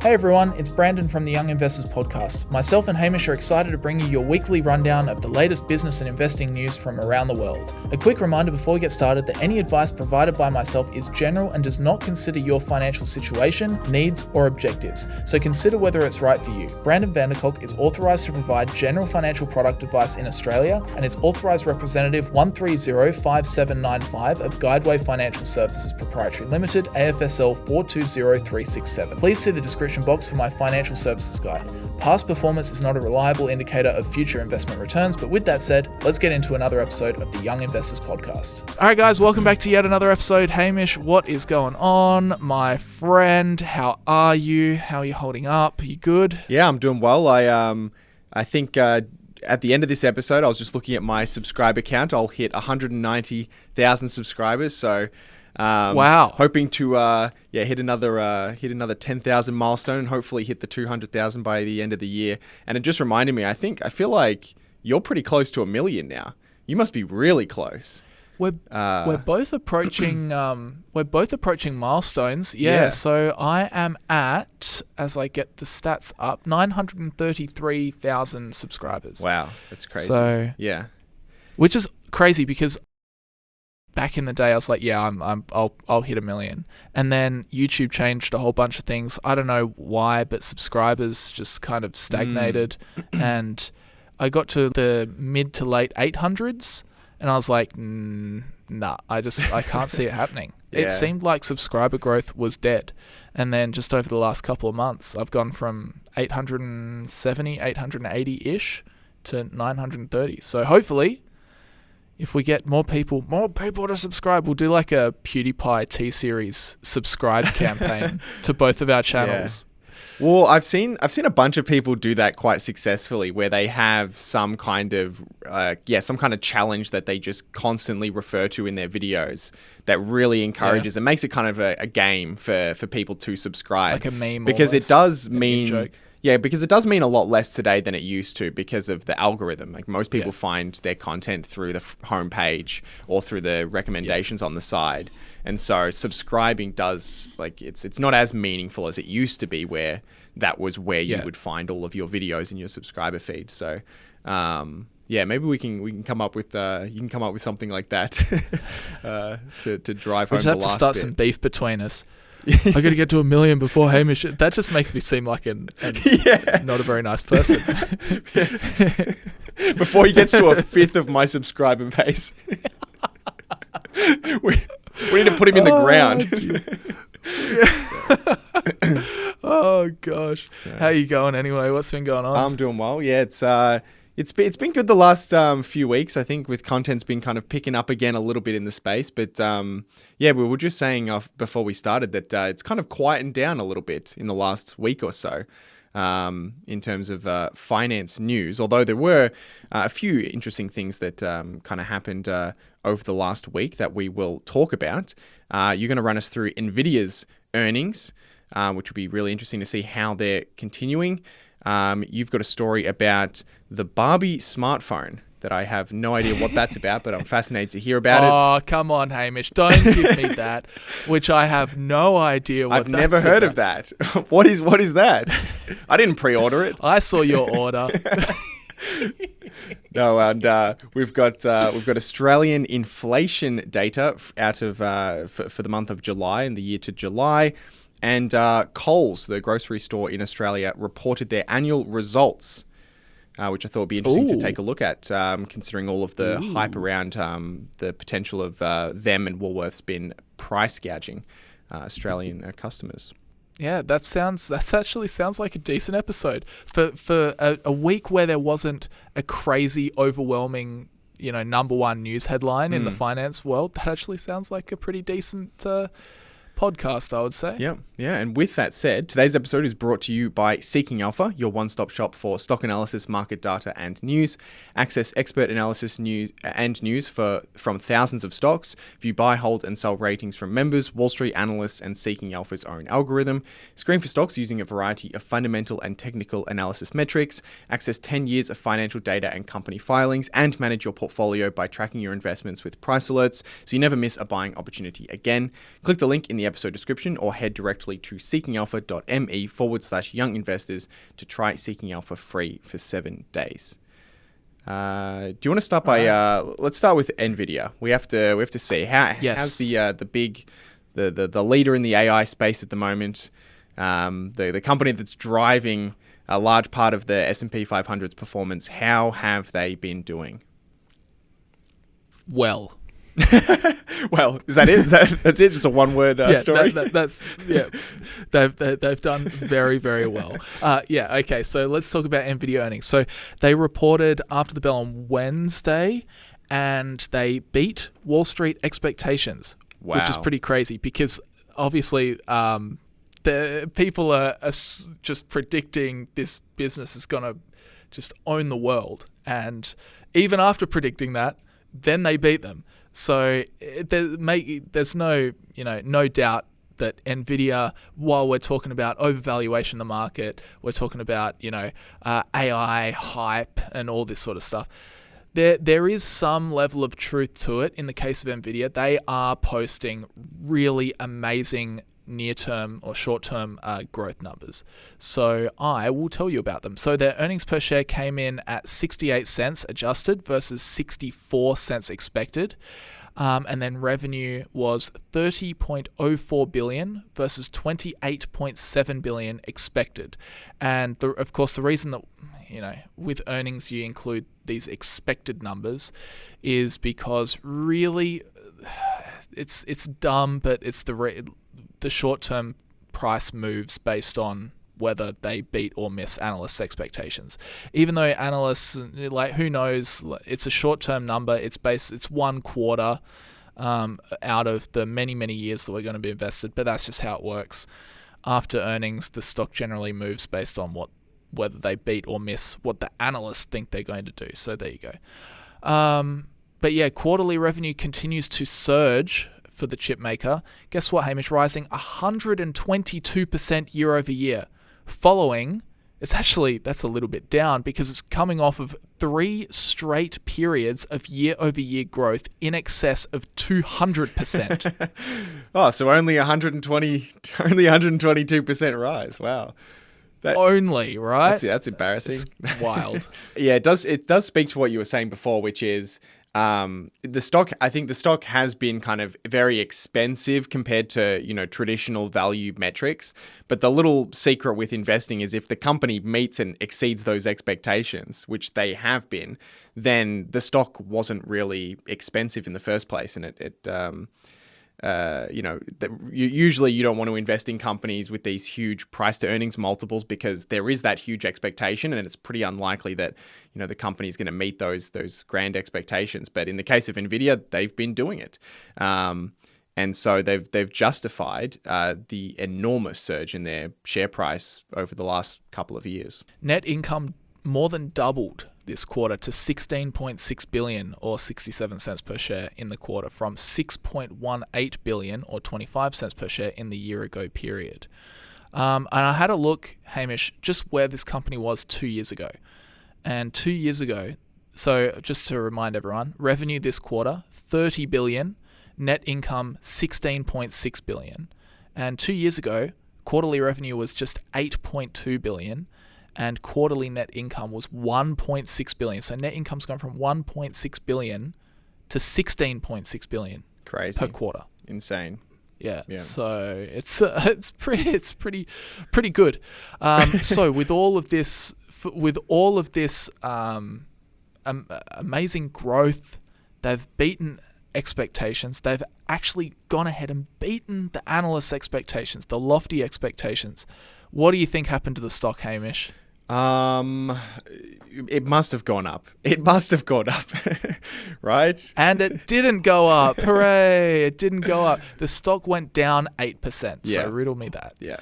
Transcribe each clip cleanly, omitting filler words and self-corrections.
Hey everyone, it's Brandon from the Young Investors Podcast. Myself and Hamish are excited to bring you your weekly rundown of the latest business and investing news from around the world. A quick reminder before we get started that any advice provided by myself is general and does not consider your financial situation, needs, or objectives, so consider whether it's right for you. Brandon Kolk is authorised to provide general financial product advice in Australia and is authorised representative 1305795 of Guideway Financial Services Proprietary Limited, AFSL 420367. Please see the description box for my financial services guide. Past performance is not a reliable indicator of future investment returns, but with that said, let's get into another episode of the Young Investors Podcast. All right, guys, welcome back to yet another episode. Hamish, what is going on, my friend? How are you? How are you holding up? Are you good? Yeah, I'm doing well. I think at the end of this episode, I was just looking at my subscriber count. I'll hit 190,000 subscribers. So wow, hoping to hit another 10,000 milestone and hopefully hit the 200,000 by the end of the year. And it just reminded me, I feel like you're pretty close to 1 million now. You must be really close. We're both approaching milestones. Yeah. So I am at, as I get the stats up, 933,000 subscribers. Wow, that's crazy. So yeah, which is crazy because back in the day, I was like, yeah, I'll hit 1 million. And then YouTube changed a whole bunch of things. I don't know why, but subscribers just kind of stagnated. And I got to the mid to late 800s, and I was like, nah, I can't see it happening. Yeah. It seemed like subscriber growth was dead. And then just over the last couple of months, I've gone from 870, 880-ish to 930. So hopefully, if we get more people to subscribe, we'll do like a PewDiePie T-Series subscribe campaign to both of our channels. Yeah. Well, I've seen a bunch of people do that quite successfully, where they have some kind of challenge that they just constantly refer to in their videos that really encourages and makes it kind of a game for people to subscribe. Like a meme, because almost. It does a mean meme joke. Yeah, because it does mean a lot less today than it used to because of the algorithm. Like most people find their content through the homepage or through the recommendations on the side. And so subscribing does, like, it's not as meaningful as it used to be, where that was where you would find all of your videos in your subscriber feed. So maybe we can come up with you can come up with something like that to drive home the last bit. We just have to start some beef between us. I got to get to 1 million before Hamish. That just makes me seem like not a very nice person. Before he gets to a fifth of my subscriber base, we need to put him in the ground. Oh gosh, how are you going anyway? What's been going on? I'm doing well. Yeah, it's been good the last few weeks. I think with content's been kind of picking up again a little bit in the space. But we were just saying before we started that it's kind of quietened down a little bit in the last week or so in terms of finance news. Although there were a few interesting things that kind of happened over the last week that we will talk about. You're going to run us through Nvidia's earnings, which will be really interesting to see how they're continuing. You've got a story about the Barbie smartphone that I have no idea what that's about, but I'm fascinated to hear about it. Oh, come on, Hamish. Don't give me that, which I have no idea what I've never heard of that. What is that? I didn't pre-order it. I saw your order. No, and we've got Australian inflation data out of for the month of July and the year to July. And Coles, the grocery store in Australia, reported their annual results, which I thought would be interesting to take a look at, considering all of the hype around the potential of them and Woolworths been price gouging Australian customers. Yeah, that actually sounds like a decent episode for a week where there wasn't a crazy, overwhelming, number one news headline in the finance world. That actually sounds like a pretty decent podcast, I would say. Yeah. And with that said, today's episode is brought to you by Seeking Alpha, your one-stop shop for stock analysis, market data, and news. Access expert analysis news from thousands of stocks. View buy, hold, and sell ratings from members, Wall Street analysts, and Seeking Alpha's own algorithm. Screen for stocks using a variety of fundamental and technical analysis metrics. Access 10 years of financial data and company filings, and manage your portfolio by tracking your investments with price alerts, so you never miss a buying opportunity again. Click the link in the episode description or head directly to seekingalpha.me/young investors to try Seeking Alpha free for 7 days. Do you want to start by let's start with Nvidia. We have to see how's the leader in the AI space at the moment, the company that's driving a large part of the S&P 500's performance. How have they been doing? Well, is that it? That's it? Just a one-word story? They've done very, very well. Okay, so let's talk about Nvidia earnings. So they reported after the bell on Wednesday, and they beat Wall Street expectations, which is pretty crazy because obviously the people are just predicting this business is going to just own the world. And even after predicting that, then they beat them. So there's no doubt that Nvidia, while we're talking about overvaluation in the market, we're talking about AI hype and all this sort of stuff. There is some level of truth to it. In the case of Nvidia, they are posting really amazing near-term or short-term growth numbers. So I will tell you about them. So their earnings per share came in at 68 cents adjusted versus 64 cents expected. And then revenue was $30.04 billion versus $28.7 billion expected. And of course, the reason that with earnings you include these expected numbers is because really it's dumb, but it's the short-term price moves based on whether they beat or miss analysts' expectations. Even though analysts, who knows, it's a short-term number. It's 1 quarter out of the many, many years that we're going to be invested, but that's just how it works. After earnings, the stock generally moves based on whether they beat or miss what the analysts think they're going to do. So there you go. But yeah, quarterly revenue continues to surge for the chip maker. Guess what, Hamish? Rising 122% year over year. Following, that's a little bit down because it's coming off of 3 straight periods of year over year growth in excess of 200%. Oh, so only 122% rise. Wow. Only, right? That's embarrassing. It's wild. Yeah, it does speak to what you were saying before, which is the stock. I think the stock has been kind of very expensive compared to traditional value metrics. But the little secret with investing is if the company meets and exceeds those expectations, which they have been, then the stock wasn't really expensive in the first place, and usually you don't want to invest in companies with these huge price to earnings multiples because there is that huge expectation, and it's pretty unlikely that the company is going to meet those grand expectations. But in the case of Nvidia, they've been doing it, and so they've justified the enormous surge in their share price over the last couple of years. Net income more than doubled this quarter to $16.6 billion or 67 cents per share in the quarter from $6.18 billion or 25 cents per share in the year ago period. And I had a look, Hamish, just where this company was 2 years ago. And 2 years ago, so just to remind everyone, revenue this quarter, $30 billion, net income $16.6 billion. And 2 years ago, quarterly revenue was just $8.2 billion. And quarterly net income was $1.6 billion. So net income's gone from $1.6 billion to $16.6 billion. Crazy. Per quarter. Insane. Yeah. So it's pretty good. So with all of this amazing growth, they've beaten expectations. They've actually gone ahead and beaten the analysts' expectations, the lofty expectations. What do you think happened to the stock, Hamish? It must have gone up. Right? And it didn't go up. Hooray! It didn't go up. The stock went down 8%. Yeah. So riddle me that. Yeah.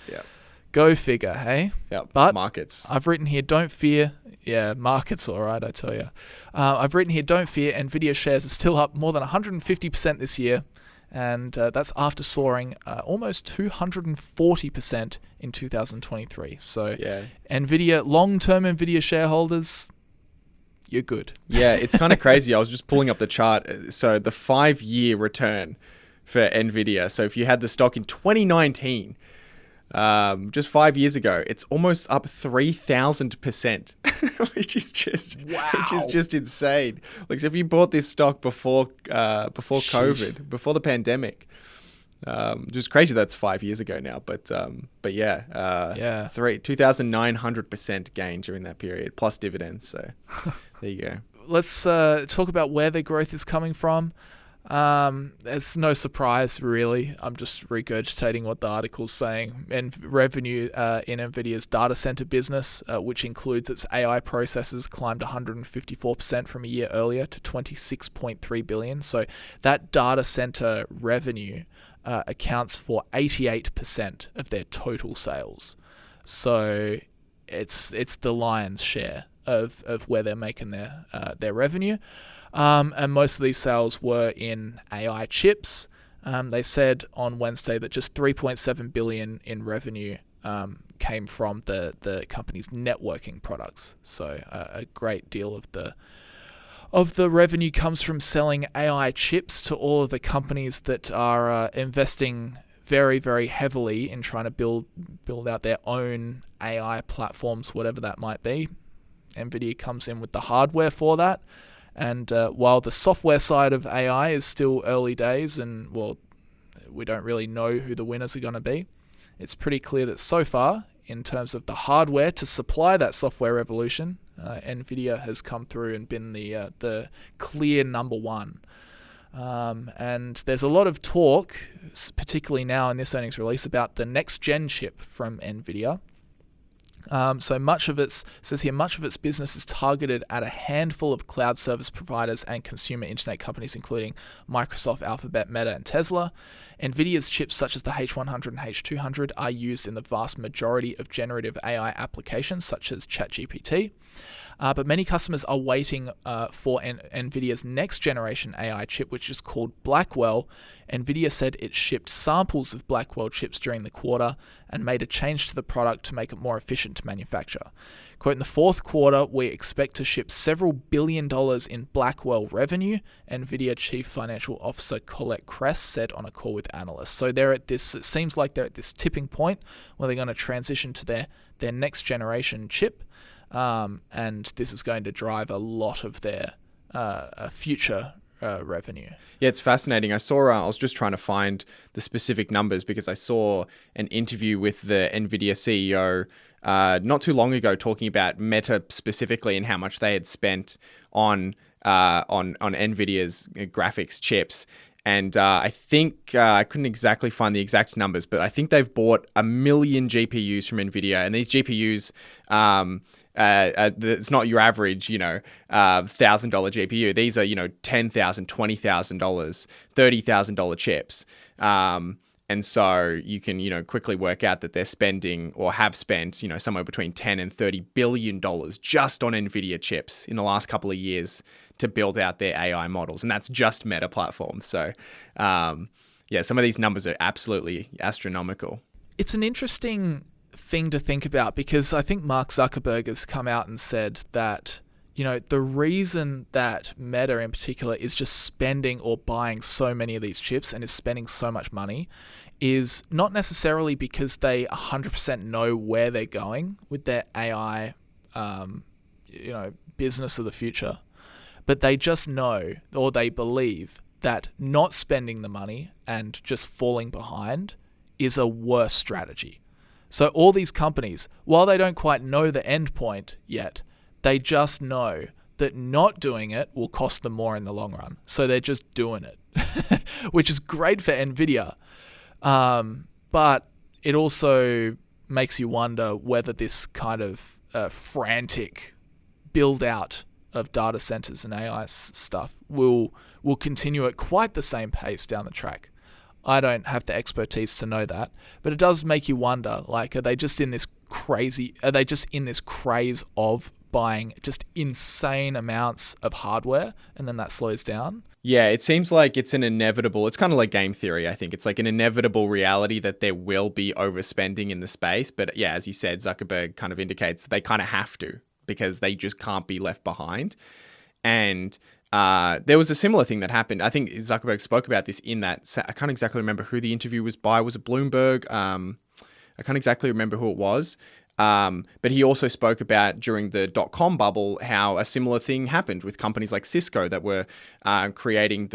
Go figure, hey? Yeah. But markets. I've written here, don't fear. Yeah, markets, all right, I tell you. I've written here, don't fear. Nvidia shares are still up more than 150% this year. And that's after soaring almost 240% in 2023. So yeah. long-term Nvidia shareholders, you're good. Yeah, it's kind of crazy. I was just pulling up the chart. So the 5-year return for Nvidia. So if you had the stock in 2019, just 5 years ago, it's almost up 3,000%, which is just insane. Like, so if you bought this stock before COVID, before the pandemic, just crazy. That's 5 years ago now, but 2,900% gain during that period, plus dividends. So there you go. Let's talk about where the growth is coming from. It's no surprise, really. I'm just regurgitating what the article's saying. And revenue in Nvidia's data center business, which includes its AI processors, climbed 154% from a year earlier to $26.3 billion. So that data center revenue accounts for 88% of their total sales. So it's the lion's share of where they're making their revenue. And most of these sales were in AI chips. They said on Wednesday that just $3.7 billion in revenue came from the company's networking products. So a great deal of the revenue comes from selling AI chips to all of the companies that are investing very, very heavily in trying to build out their own AI platforms, whatever that might be. Nvidia comes in with the hardware for that. And while the software side of AI is still early days and, well, we don't really know who the winners are going to be, it's pretty clear that so far, in terms of the hardware to supply that software revolution, Nvidia has come through and been the clear number one. And there's a lot of talk, particularly now in this earnings release, about the next-gen chip from Nvidia. So much of its business is targeted at a handful of cloud service providers and consumer internet companies, including Microsoft, Alphabet, Meta, and Tesla. Nvidia's chips such as the H100 and H200 are used in the vast majority of generative AI applications such as ChatGPT. But many customers are waiting for Nvidia's next generation AI chip, which is called Blackwell. Nvidia said it shipped samples of Blackwell chips during the quarter and made a change to the product to make it more efficient to manufacture. Quote, in the fourth quarter, we expect to ship several $1 billion in Blackwell revenue, Nvidia Chief Financial Officer Kolk said on a call with analysts. So it seems like they're at this tipping point where they're going to transition to their next generation chip. And this is going to drive a lot of their future revenue. Yeah, it's fascinating. I was just trying to find the specific numbers because I saw an interview with the Nvidia CEO not too long ago talking about Meta specifically and how much they had spent on Nvidia's graphics chips. And I think I couldn't exactly find the exact numbers, but I think they've bought 1 million GPUs from Nvidia, and these GPUs. It's not your average, $1,000 GPU. These are, $10,000, $20,000, $30,000 chips. And so you can, quickly work out that they're spending or have spent, somewhere between $10 and $30 billion just on Nvidia chips in the last couple of years to build out their AI models. And that's just Meta platforms. So, some of these numbers are absolutely astronomical. It's an interesting thing to think about because I think Mark Zuckerberg has come out and said that, the reason that Meta in particular is just spending or buying so many of these chips and is spending so much money is not necessarily because they 100% know where they're going with their AI, business of the future, but they just know or they believe that not spending the money and just falling behind is a worse strategy. So all these companies, while they don't quite know the end point yet, they just know that not doing it will cost them more in the long run. So they're just doing it, which is great for Nvidia. But it also makes you wonder whether this kind of frantic build out of data centers and AI stuff will continue at quite the same pace down the track. I don't have the expertise to know that, but it does make you wonder, are they just in this craze of buying just insane amounts of hardware and then that slows down? Yeah, it seems like it's it's kind of like game theory, I think. It's like an inevitable reality that there will be overspending in the space. But yeah, as you said, Zuckerberg kind of indicates they kind of have to because they just can't be left behind. And there was a similar thing that happened. I think Zuckerberg spoke about this in that. I can't exactly remember who the interview was by. Was it Bloomberg? I can't exactly remember who it was. But he also spoke about during the .com bubble how a similar thing happened with companies like Cisco that were creating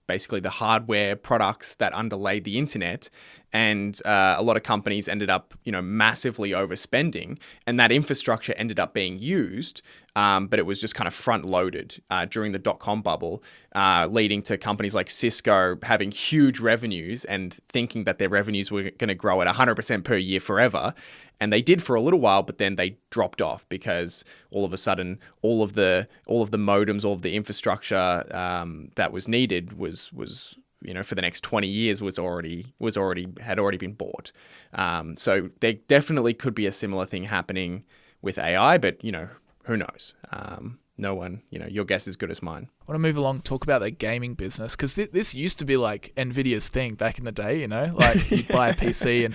basically the hardware products that underlaid the internet. And a lot of companies ended up, massively overspending, and that infrastructure ended up being used, but it was just kind of front loaded during the .com bubble, leading to companies like Cisco having huge revenues and thinking that their revenues were going to grow at 100% per year forever. And they did for a little while, but then they dropped off because all of a sudden, all of the modems, all of the infrastructure that was needed was for the next 20 years had already been bought. So there definitely could be a similar thing happening with AI, but who knows? No one, your guess is as good as mine. I want to move along and talk about the gaming business, because this used to be like Nvidia's thing back in the day, like you'd buy a PC and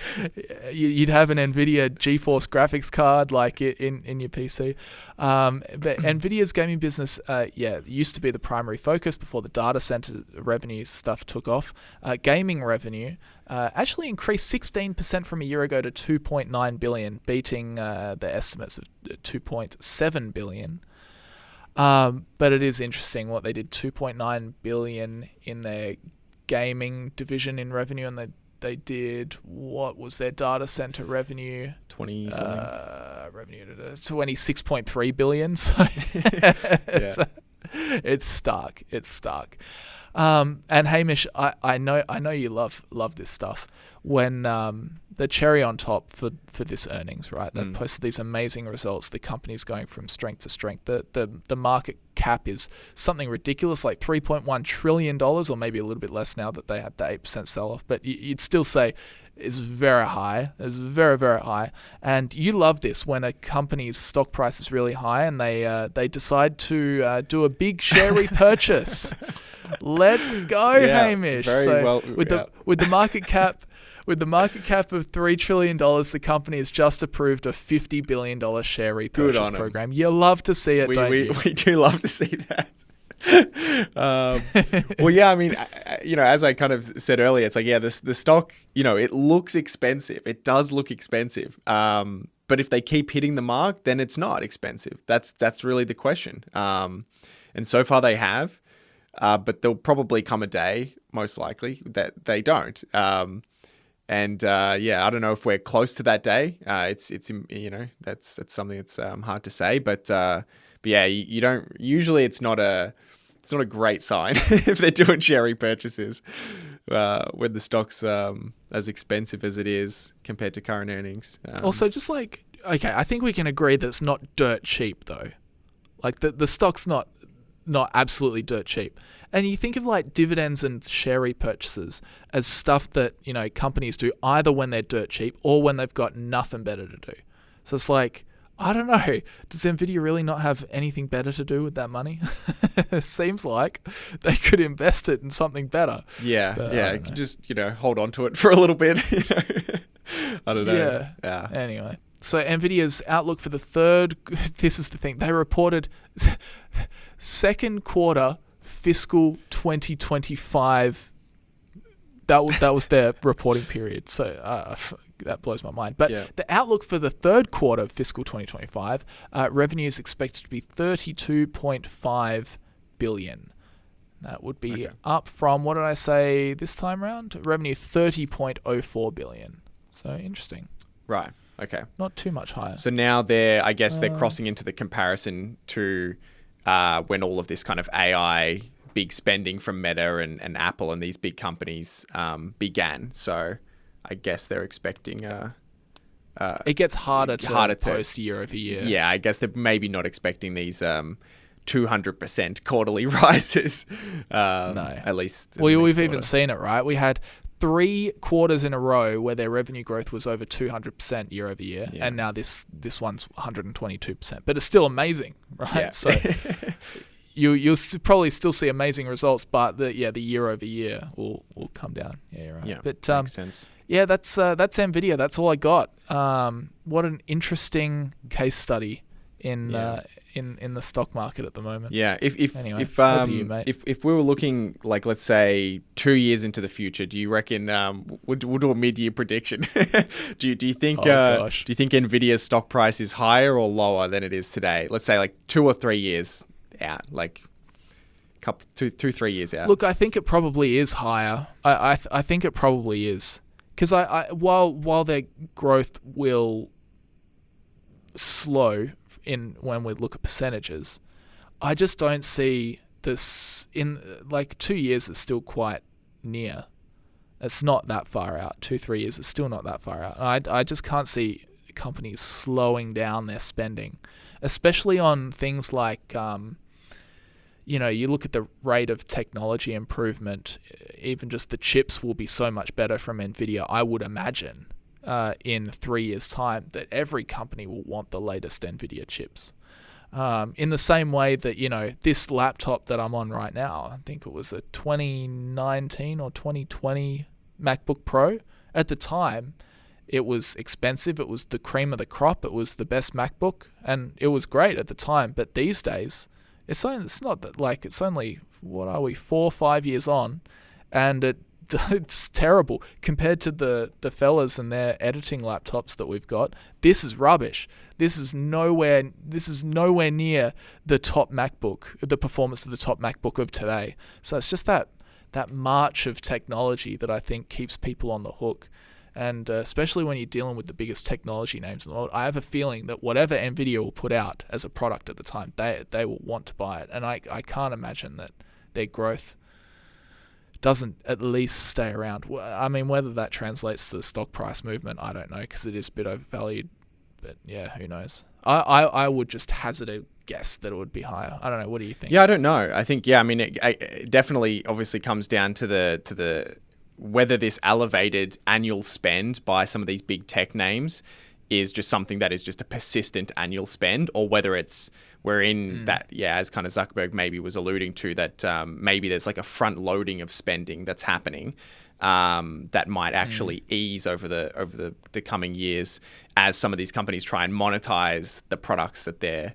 you'd have an Nvidia GeForce graphics card like in your PC. But Nvidia's gaming business, used to be the primary focus before the data center revenue stuff took off. Gaming revenue actually increased 16% from a year ago to 2.9 billion, beating the estimates of 2.7 billion. But it is interesting what they did, 2.9 billion in their gaming division in revenue, and they did, what was their data center revenue? 20 something. Revenue 26.3 billion. So it's stark. It's stark. And Hamish, I know you love this stuff. When the cherry on top for this earnings, right? They've posted these amazing results. The company's going from strength to strength. The market cap is something ridiculous, like $3.1 trillion, or maybe a little bit less now that they had the 8% sell-off. But you'd still say it's very high. It's very, very high. And you love this when a company's stock price is really high and they decide to do a big share repurchase. Let's go, Hamish. With the market cap. With the market cap of $3 trillion, the company has just approved a $50 billion share repurchase program. You love to see it, don't you? We do love to see that. I mean, as I kind of said earlier, it's like, the stock, it looks expensive. It does look expensive. But if they keep hitting the mark, then it's not expensive. That's really the question. And so far they have, but there'll probably come a day, most likely, that they don't. And I don't know if we're close to that day. It's that's something that's hard to say. But you don't. Usually, it's not a great sign if they're doing share repurchases when the stock's as expensive as it is compared to current earnings. Also, just like, okay, I think we can agree that it's not dirt cheap though. Like the stock's not absolutely dirt cheap. And you think of like dividends and share repurchases as stuff that, companies do either when they're dirt cheap or when they've got nothing better to do. So it's like, I don't know, does Nvidia really not have anything better to do with that money? It seems like they could invest it in something better. But, just, hold on to it for a little bit, I don't know. Yeah. Anyway. So Nvidia's outlook for the this is the thing, they reported second quarter fiscal 2025. That was their reporting period. So that blows my mind. But the outlook for the third quarter of fiscal 2025, revenue is expected to be 32.5 billion. That would be up from, what did I say this time around? Revenue 30.04 billion. So interesting. Right. Okay. Not too much higher. So now they're crossing into the comparison to when all of this kind of AI big spending from Meta and Apple and these big companies began. So I guess they're expecting it gets harder to post year over year. Yeah, I guess they're maybe not expecting these 200% quarterly rises. No. At least. We've even seen it, right? We had 3 quarters in a row where their revenue growth was over 200% year over year, and now this one's 122%. But it's still amazing, right? Yeah. So you'll probably still see amazing results, but the year over year will come down. Yeah, you're right. Yeah, but makes sense. Yeah, that's Nvidia. That's all I got. What an interesting case study in the stock market at the moment. Yeah, Anyway, over to you, mate. if we were looking, like, let's say 2 years into the future, do you reckon we'll do a mid-year prediction? do you think Nvidia's stock price is higher or lower than it is today? Let's say like 2 or 3 years out, like two, 3 years out. Look, I think it probably is higher. I think it probably is, because while their growth will slow when we look at percentages, I just don't see this in like 2 years is still quite near. It's not that far out. 2-3 years is still not that far out. I just can't see companies slowing down their spending, especially on things like you look at the rate of technology improvement. Even just the chips will be so much better from Nvidia, I would imagine, in 3 years' time, that every company will want the latest Nvidia chips. In the same way that, this laptop that I'm on right now, I think it was a 2019 or 2020 MacBook Pro. At the time, it was expensive. It was the cream of the crop. It was the best MacBook, and it was great at the time. But these days, it's not that, like, it's only, 4 or 5 years on, and it's terrible compared to the fellas and their editing laptops that we've got. This is rubbish. This is nowhere near the top MacBook, the performance of the top MacBook of today. So it's just that march of technology that I think keeps people on the hook. And especially when you're dealing with the biggest technology names in the world, I have a feeling that whatever Nvidia will put out as a product at the time, they will want to buy it. And I can't imagine that their growth doesn't at least stay around. I mean, whether that translates to the stock price movement, I don't know, because it is a bit overvalued. But yeah, who knows? I would just hazard a guess that it would be higher. I don't know. What do you think? Yeah, I don't know. I think, I mean, it definitely obviously comes down to the whether this elevated annual spend by some of these big tech names is just something that is just a persistent annual spend, or whether we're in that, as kind of Zuckerberg maybe was alluding to, that maybe there's like a front loading of spending that's happening that might actually ease over the coming years as some of these companies try and monetize the products that they're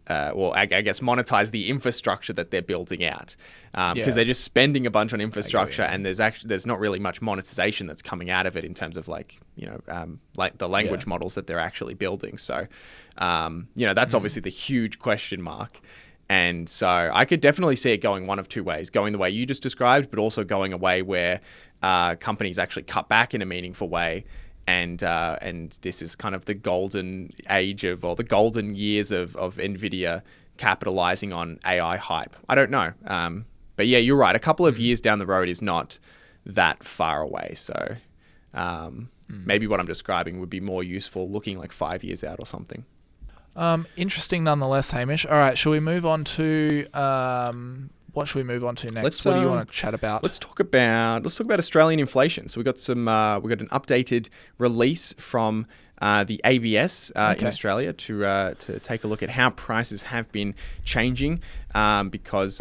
I guess monetize the infrastructure that they're building out, because they're just spending a bunch on infrastructure, and there's not really much monetization that's coming out of it in terms of like the language models that they're actually building. So that's obviously the huge question mark. And so I could definitely see it going one of two ways: going the way you just described, but also going a way where companies actually cut back in a meaningful way. And this is kind of the golden age or the golden years of Nvidia capitalizing on AI hype. I don't know. But yeah, you're right. A couple of years down the road is not that far away. So maybe what I'm describing would be more useful looking like 5 years out or something. Interesting nonetheless, Hamish. All right, shall we move on to... what should we move on to next? What do you want to chat about? Let's talk about Australian inflation. So we got an updated release from the ABS in Australia to take a look at how prices have been changing, because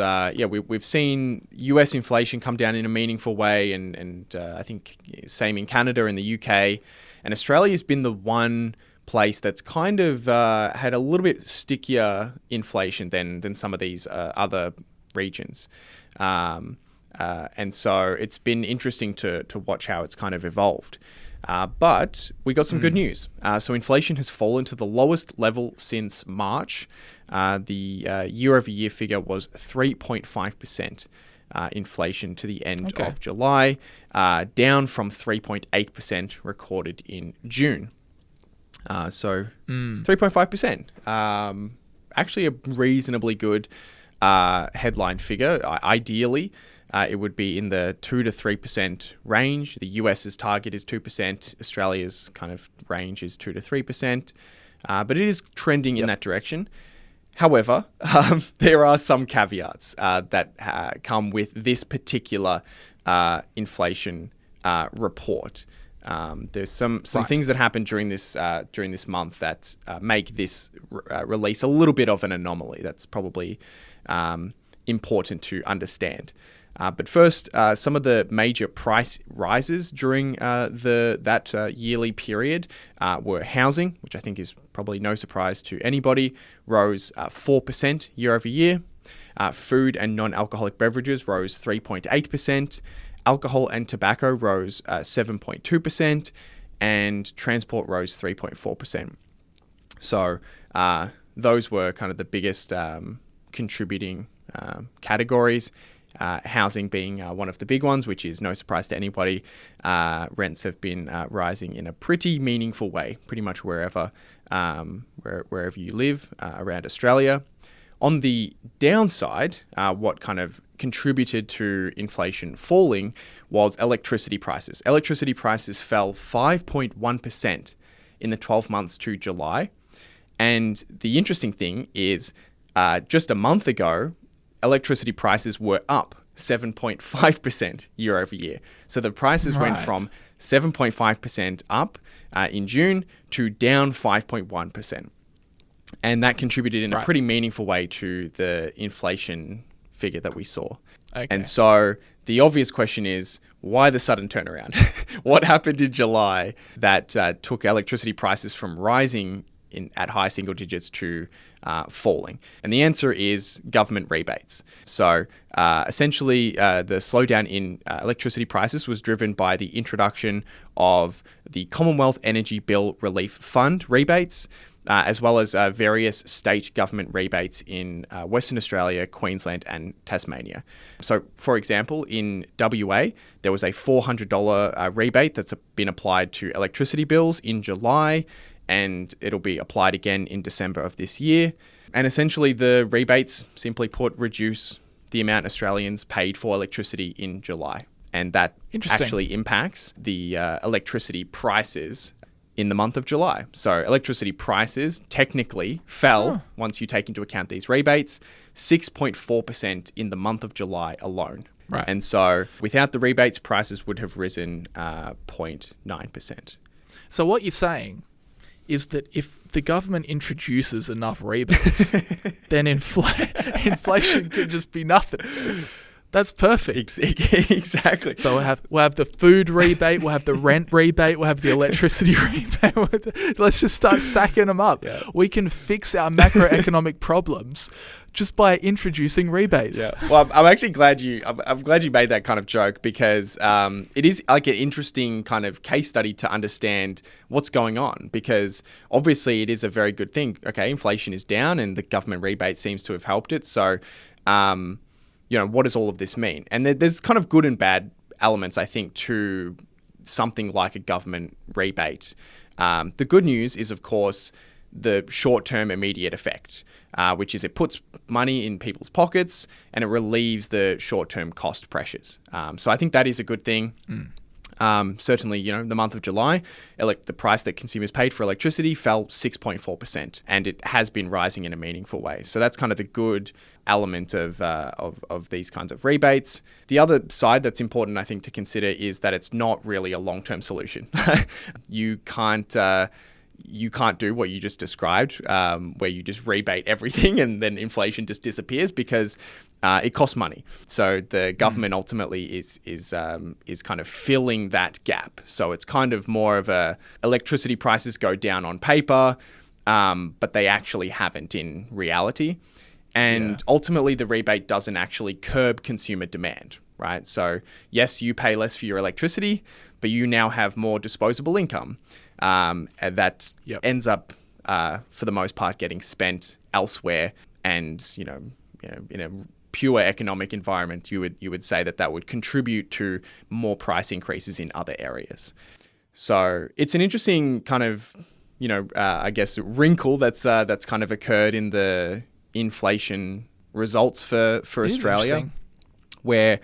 we've seen US inflation come down in a meaningful way, and I think same in Canada and the UK, and Australia's been the one place that's kind of had a little bit stickier inflation than some of these other regions. And so it's been interesting to watch how it's kind of evolved. But we got some good news. So inflation has fallen to the lowest level since March. The year-over-year figure was 3.5% inflation to the end of July, down from 3.8% recorded in June. 3.5%. Actually a reasonably good headline figure. Ideally, it would be in the 2 to 3% range. The US's target is 2%. Australia's kind of range is 2 to 3%. But it is trending in that direction. However, there are some caveats that come with this particular inflation report. There's some things that happened during this month that make this release a little bit of an anomaly. That's probably important to understand. But first, some of the major price rises during that yearly period were housing, which I think is probably no surprise to anybody, rose 4% year over year. Food and non-alcoholic beverages rose 3.8%. Alcohol and tobacco rose 7.2%. And transport rose 3.4%. So those were kind of the biggest contributing categories. Housing being one of the big ones, which is no surprise to anybody. Rents have been rising in a pretty meaningful way, pretty much wherever you live around Australia. On the downside, what kind of contributed to inflation falling was electricity prices. Electricity prices fell 5.1% in the 12 months to July. And the interesting thing is, just a month ago, electricity prices were up 7.5% year over year. So the prices went from 7.5% up in June to down 5.1%. And that contributed in a pretty meaningful way to the inflation figure that we saw. Okay. And so the obvious question is, why the sudden turnaround? What happened in July that took electricity prices from rising at high single digits to falling? And the answer is government rebates. So essentially, the slowdown in electricity prices was driven by the introduction of the Commonwealth Energy Bill Relief Fund rebates, as well as various state government rebates in Western Australia, Queensland and Tasmania. So, for example, in WA, there was a $400 rebate that's been applied to electricity bills in July, and it'll be applied again in December of this year. And essentially, the rebates, simply put, reduce the amount Australians paid for electricity in July. And that actually impacts the electricity prices in the month of July. So electricity prices technically fell, once you take into account these rebates, 6.4% in the month of July alone. Right. And so without the rebates, prices would have risen 0.9%. So what you're saying is that if the government introduces enough rebates, then inflation could just be nothing. That's perfect. Exactly. So we'll have the food rebate, we'll have the rent rebate, we'll have the electricity rebate. Let's just start stacking them up. Yeah. We can fix our macroeconomic problems just by introducing rebates. Yeah. Well, I'm actually glad I'm glad you made that kind of joke, because it is like an interesting kind of case study to understand what's going on, because obviously it is a very good thing. Okay, inflation is down and the government rebate seems to have helped it. So, what does all of this mean? And there's kind of good and bad elements, I think, to something like a government rebate. The good news is, of course, the short-term immediate effect, which is it puts money in people's pockets and it relieves the short-term cost pressures. So I think that is a good thing. Certainly, the month of July, the price that consumers paid for electricity fell 6.4%, and it has been rising in a meaningful way. So that's kind of the good element of these kinds of rebates. The other side that's important, I think, to consider is that it's not really a long-term solution. You can't do what you just described, where you just rebate everything and then inflation just disappears, because it costs money. So the government ultimately is kind of filling that gap. So it's kind of more of electricity prices go down on paper, but they actually haven't in reality. And ultimately, the rebate doesn't actually curb consumer demand, right? So yes, you pay less for your electricity, but you now have more disposable income. And that ends up, for the most part, getting spent elsewhere. And, in a pure economic environment, you would say that would contribute to more price increases in other areas. So it's an interesting kind of, I guess, wrinkle that's kind of occurred in the inflation results for Australia, where,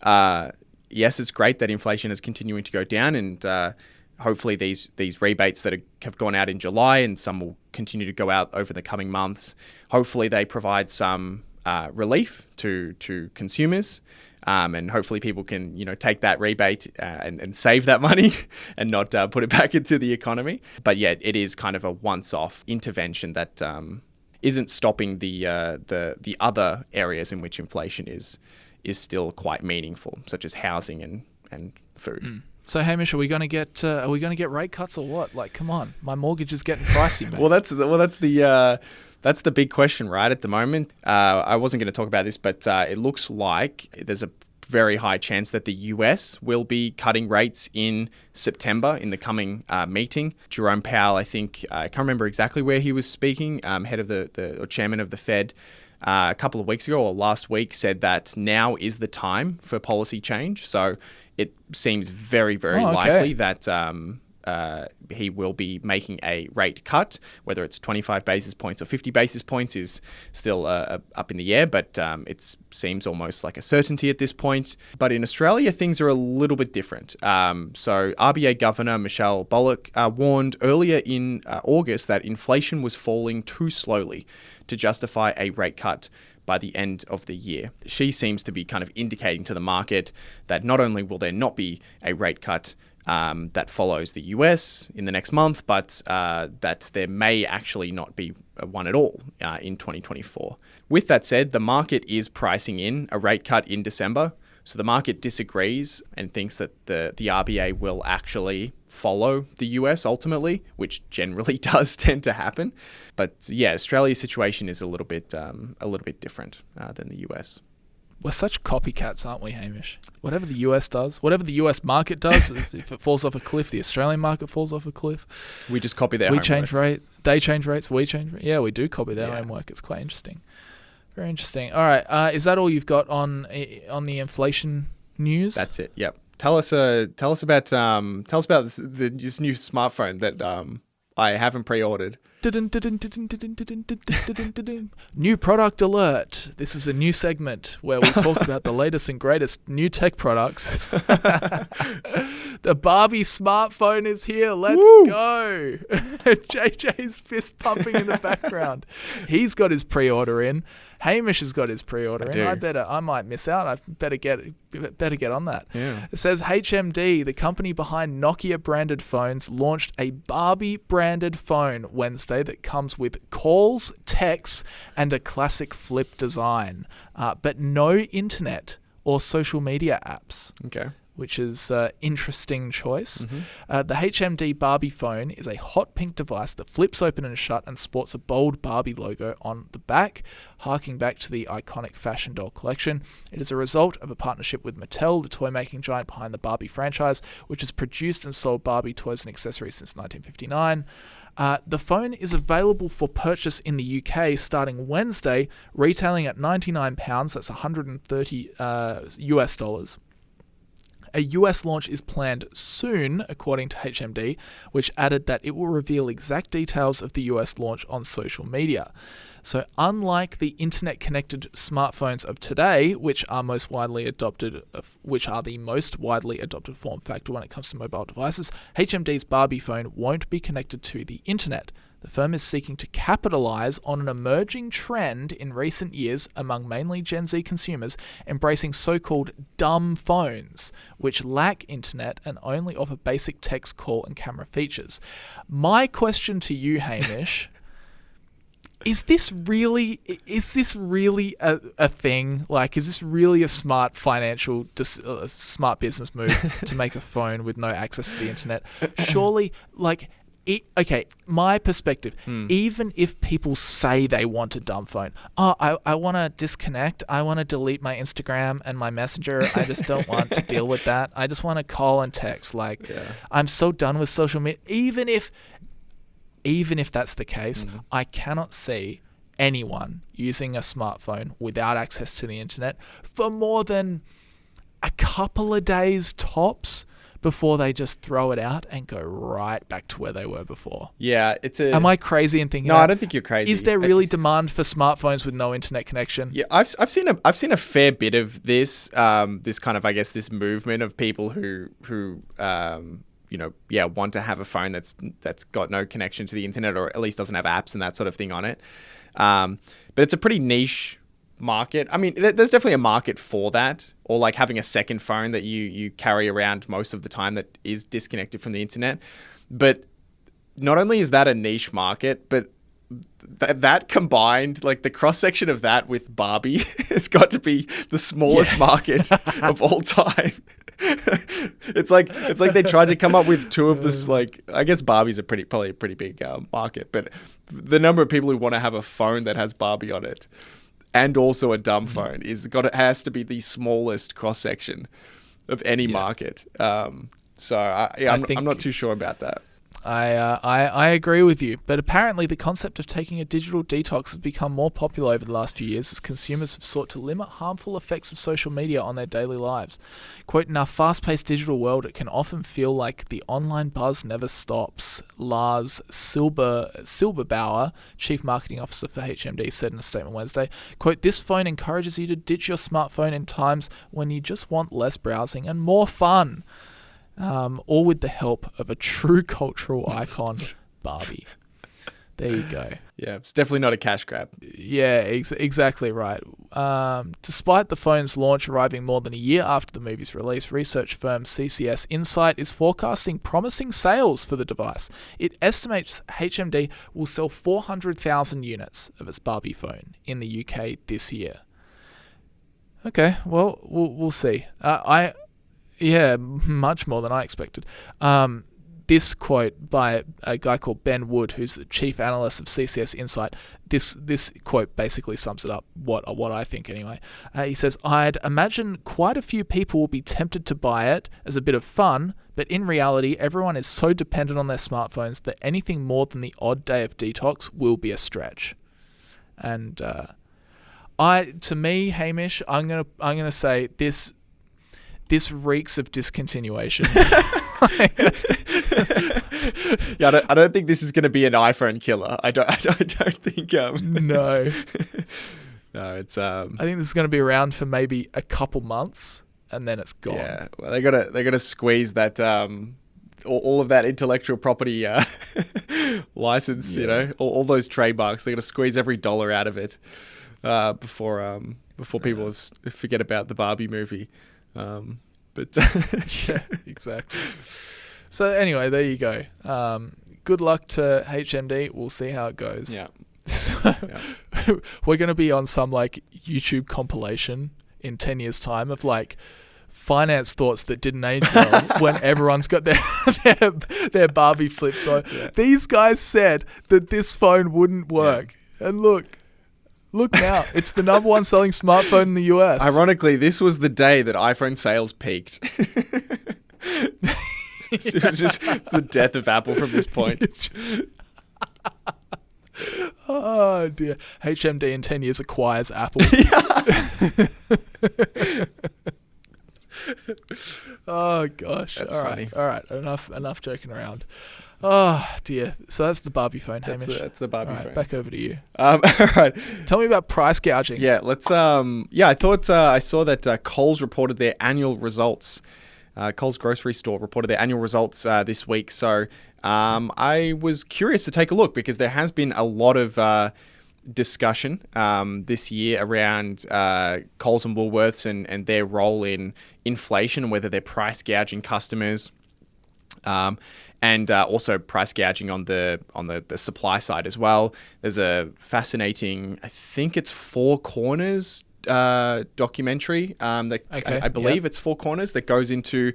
yes, it's great that inflation is continuing to go down, and hopefully these rebates that have gone out in July, and some will continue to go out over the coming months, hopefully they provide some relief to consumers, and hopefully people can take that rebate and save that money and not put it back into the economy. But yet it is kind of a once-off intervention that isn't stopping the other areas in which inflation is is still quite meaningful, such as housing and food. So Hamish, are we going to get rate cuts or what? Like, come on, my mortgage is getting pricey, mate. That's the big question, right? At the moment, I wasn't going to talk about this, but it looks like there's a very high chance that the US will be cutting rates in September in the coming meeting. Jerome Powell, I think, I can't remember exactly where he was speaking, head of or chairman of the Fed, a couple of weeks ago or last week, said that now is the time for policy change. So it seems very, very likely that he will be making a rate cut. Whether it's 25 basis points or 50 basis points is still up in the air, but it seems almost like a certainty at this point. But in Australia, things are a little bit different. So RBA Governor Michelle Bullock warned earlier in August that inflation was falling too slowly to justify a rate cut by the end of the year. She seems to be kind of indicating to the market that not only will there not be a rate cut that follows the US in the next month, but that there may actually not be one at all in 2024. With that said, the market is pricing in a rate cut in December. So the market disagrees and thinks that the RBA will actually follow the US ultimately, which generally does tend to happen. But yeah, Australia's situation is a little bit different than the US. We're such copycats, aren't we, Hamish? Whatever the US does, whatever the US market does, if it falls off a cliff, the Australian market falls off a cliff. We just copy their homework. We change rate, they change rates, we change rate. Yeah, we do copy their homework. It's quite interesting. Very interesting. All right, is that all you've got on the inflation news? That's it. Yep. Tell us about this new smartphone that I haven't pre-ordered. New product alert. This is a new segment where we talk about the latest and greatest new tech products. The Barbie smartphone is here. Let's go. JJ's fist pumping in the background. He's got his pre-order in. Hamish has got his pre-order in. I might miss out. I better get on that. Yeah. It says HMD, the company behind Nokia branded phones, launched a Barbie branded phone Wednesday that comes with calls, texts, and a classic flip design, but no internet or social media apps. Okay. Which is an interesting choice. The HMD Barbie phone is a hot pink device that flips open and shut and sports a bold Barbie logo on the back, harking back to the iconic fashion doll collection. It is a result of a partnership with Mattel, the toy-making giant behind the Barbie franchise, which has produced and sold Barbie toys and accessories since 1959. The phone is available for purchase in the UK starting Wednesday, retailing at £99, that's $130 US dollars. A US launch is planned soon, according to HMD, which added that it will reveal exact details of the US launch on social media. So unlike the internet-connected smartphones of today, which are the most widely adopted form factor when it comes to mobile devices, HMD's Barbie phone won't be connected to the internet. The firm is seeking to capitalize on an emerging trend in recent years among mainly Gen Z consumers embracing so-called dumb phones, which lack internet and only offer basic text, call, and camera features. My question to you, Hamish, is this really a thing? Like, is this really a smart smart business move to make a phone with no access to the internet? Surely, my perspective, even if people say they want a dumb phone, I want to disconnect, I want to delete my Instagram and my Messenger, I just don't want to deal with that, I just want to call and text, I'm so done with social media. Even if that's the case, I cannot see anyone using a smartphone without access to the internet for more than a couple of days tops before they just throw it out and go right back to where they were before. Yeah, Am I crazy in thinking No, that? I don't think you're crazy. Is there really demand for smartphones with no internet connection? Yeah, I've seen a fair bit of this this kind of, I guess, this movement of people who want to have a phone that's got no connection to the internet, or at least doesn't have apps and that sort of thing on it. But it's a pretty niche market. I mean, there's definitely a market for that, or like having a second phone that you carry around most of the time that is disconnected from the internet. But not only is that a niche market, but that combined, like the cross section of that with Barbie, has got to be the smallest market of all time. It's like they tried to come up with two of this. Like, I guess Barbie's probably a pretty big market, but the number of people who want to have a phone that has Barbie on it, and also a dumb phone, has to be the smallest cross section of any market. So I'm not too sure about that. I agree with you, but apparently the concept of taking a digital detox has become more popular over the last few years as consumers have sought to limit harmful effects of social media on their daily lives. Quote, in our fast-paced digital world, it can often feel like the online buzz never stops, Lars Silberbauer, Chief Marketing Officer for HMD, said in a statement Wednesday. Quote, this phone encourages you to ditch your smartphone in times when you just want less browsing and more fun. All with the help of a true cultural icon, Barbie. There you go. Yeah, it's definitely not a cash grab. Yeah, exactly right. Despite the phone's launch arriving more than a year after the movie's release, research firm CCS Insight is forecasting promising sales for the device. It estimates HMD will sell 400,000 units of its Barbie phone in the UK this year. Okay, well, we'll see. Yeah, much more than I expected. This quote by a guy called Ben Wood, who's the chief analyst of CCS Insight, this quote basically sums it up, what I think anyway. He says, I'd imagine quite a few people will be tempted to buy it as a bit of fun, but in reality, everyone is so dependent on their smartphones that anything more than the odd day of detox will be a stretch. And to me, Hamish, I'm gonna say this reeks of discontinuation. Yeah, I don't think this is going to be an iPhone killer. I don't think. No, it's. I think this is going to be around for maybe a couple months, and then it's gone. Yeah, well, they gotta squeeze that all of that intellectual property license. You know, all those trademarks. They got to squeeze every dollar out of it before people forget about the Barbie movie. But yeah, exactly. So anyway, there you go. Good luck to HMD. We'll see how it goes. Yeah. So we're going to be on some like YouTube compilation in 10 years' time of like finance thoughts that didn't age well when everyone's got their Barbie flip phone. Yeah. These guys said that this phone wouldn't work. Yeah. And look now, it's the number one selling smartphone in the US. Ironically, this was the day that iPhone sales peaked. It's just the death of Apple from this point. Oh dear. HMD in 10 years acquires Apple. Oh gosh. That's all funny. Right. All right. Enough joking around. Oh dear. So that's the Barbie phone, Hamish. That's the Barbie right, phone. Back over to you. All right. Tell me about price gouging. Yeah, let's I thought I saw that Coles reported their annual results. Coles grocery store reported their annual results this week. So I was curious to take a look because there has been a lot of discussion this year around Coles and Woolworths and their role in inflation and whether they're price gouging customers. And also price gouging on the supply side as well. There's a fascinating, I think it's Four Corners documentary. I believe it's Four Corners that goes into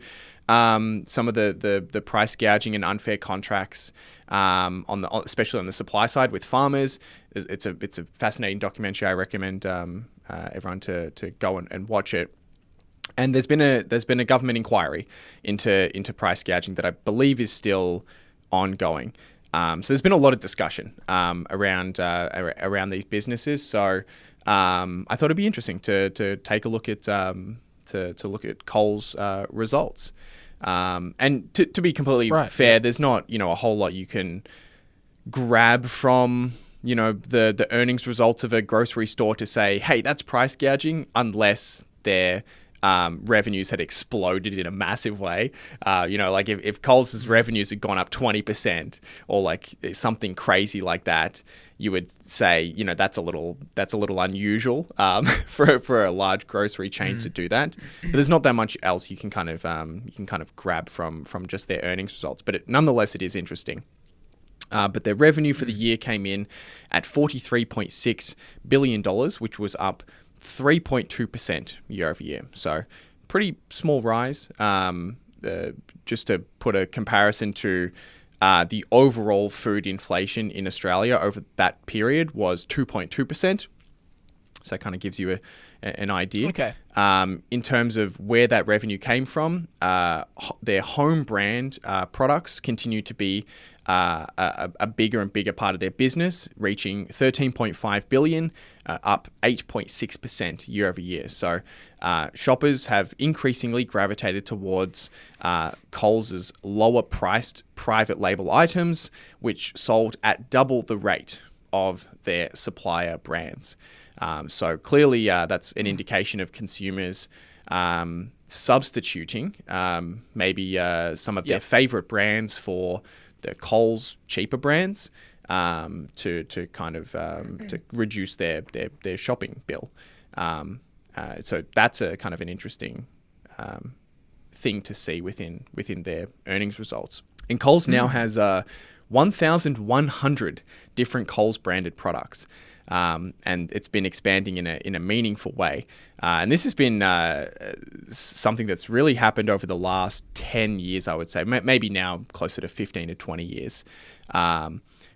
some of the price gouging and unfair contracts especially on the supply side with farmers. It's a fascinating documentary. I recommend everyone to go and watch it. And there's been a government inquiry into price gouging that I believe is still ongoing. So there's been a lot of discussion around these businesses. So I thought it'd be interesting to take a look at to look at Coles results. And to be completely fair, there's not a whole lot you can grab from the earnings results of a grocery store to say, hey, that's price gouging, unless they're revenues had exploded in a massive way. Like if Coles' revenues had gone up 20% or like something crazy like that, you would say, that's a little unusual for a large grocery chain to do that. But there's not that much else you can kind of grab from just their earnings results. But nonetheless, it is interesting. But their revenue for the year came in at $43.6 billion, which was up 3.2% year over year. So pretty small rise. Just to put a comparison to the overall food inflation in Australia over that period was 2.2%. So that kind of gives you an idea. Okay. In terms of where that revenue came from, their home brand products continue to be a bigger and bigger part of their business, reaching $13.5 billion, up 8.6% year over year. So shoppers have increasingly gravitated towards Coles' lower priced private label items, which sold at double the rate of their supplier brands. So clearly that's an indication of consumers substituting maybe some of their favorite brands for the Coles cheaper brands to kind of to reduce their shopping bill. So that's a kind of an interesting thing to see within their earnings results. And Coles now has 1,100 different Coles branded products. And it's been expanding in a meaningful way. And this has been something that's really happened over the last 10 years, I would say, maybe now closer to 15 to 20 years,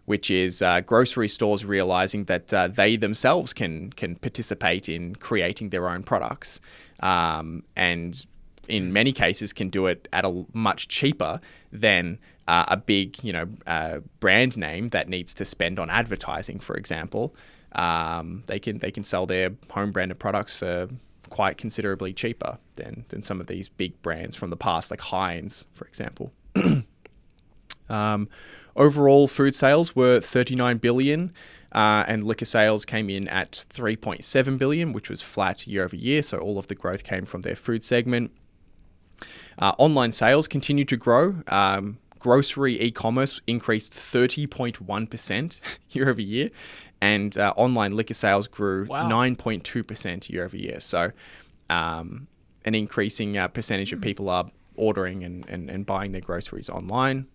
which is grocery stores realizing that they themselves can participate in creating their own products, and in many cases can do it at a much cheaper than a big, brand name that needs to spend on advertising, for example. They can sell their home branded products for quite considerably cheaper than some of these big brands from the past, like Heinz, for example. Overall, food sales were $39 billion, and liquor sales came in at $3.7 billion, which was flat year over year. So all of the growth came from their food segment. Online sales continued to grow. Grocery e-commerce increased 30.1% year over year, and online liquor sales grew 9.2% year over year. So an increasing percentage of people are ordering and buying their groceries online.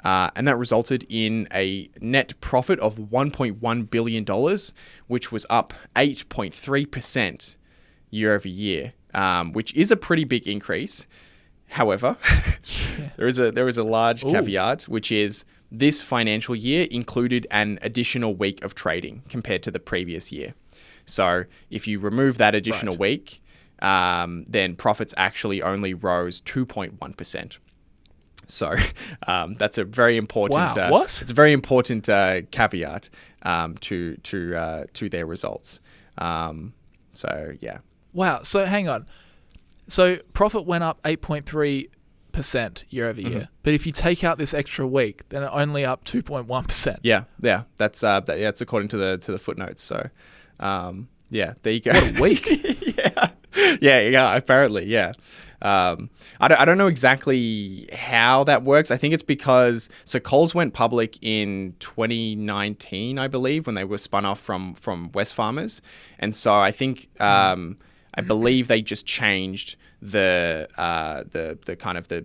And that resulted in a net profit of $1.1 billion, which was up 8.3% year over year, which is a pretty big increase. However, there is a large caveat, which is this financial year included an additional week of trading compared to the previous year. So if you remove that additional week, then profits actually only rose 2.1%. So that's a very important. It's a very important caveat to their results. So yeah. Wow. So hang on. So profit went up 8.3% year over year, but if you take out this extra week, then it only up 2.1%. Yeah. That's that's according to the footnotes. So there you go. What a week. yeah. Apparently, yeah. I don't know exactly how that works. I think it's because Coles went public in 2019, I believe, when they were spun off from Wesfarmers, and so I think I believe they just changed the kind of the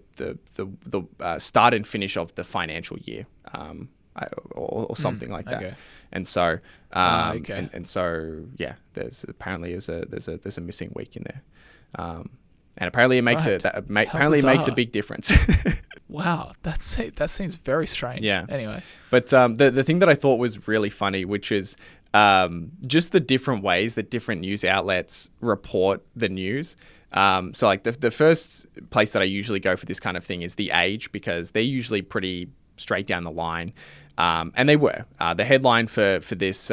start and finish of the financial year, or something like that. Okay. And so and so yeah, there's apparently there's a missing week in there. And apparently it makes it makes a big difference. Wow, that seems very strange. Yeah. Anyway, but the thing that I thought was really funny, which is just the different ways that different news outlets report the news. So like the first place that I usually go for this kind of thing is The Age, because they're usually pretty straight down the line, and they were. The headline for this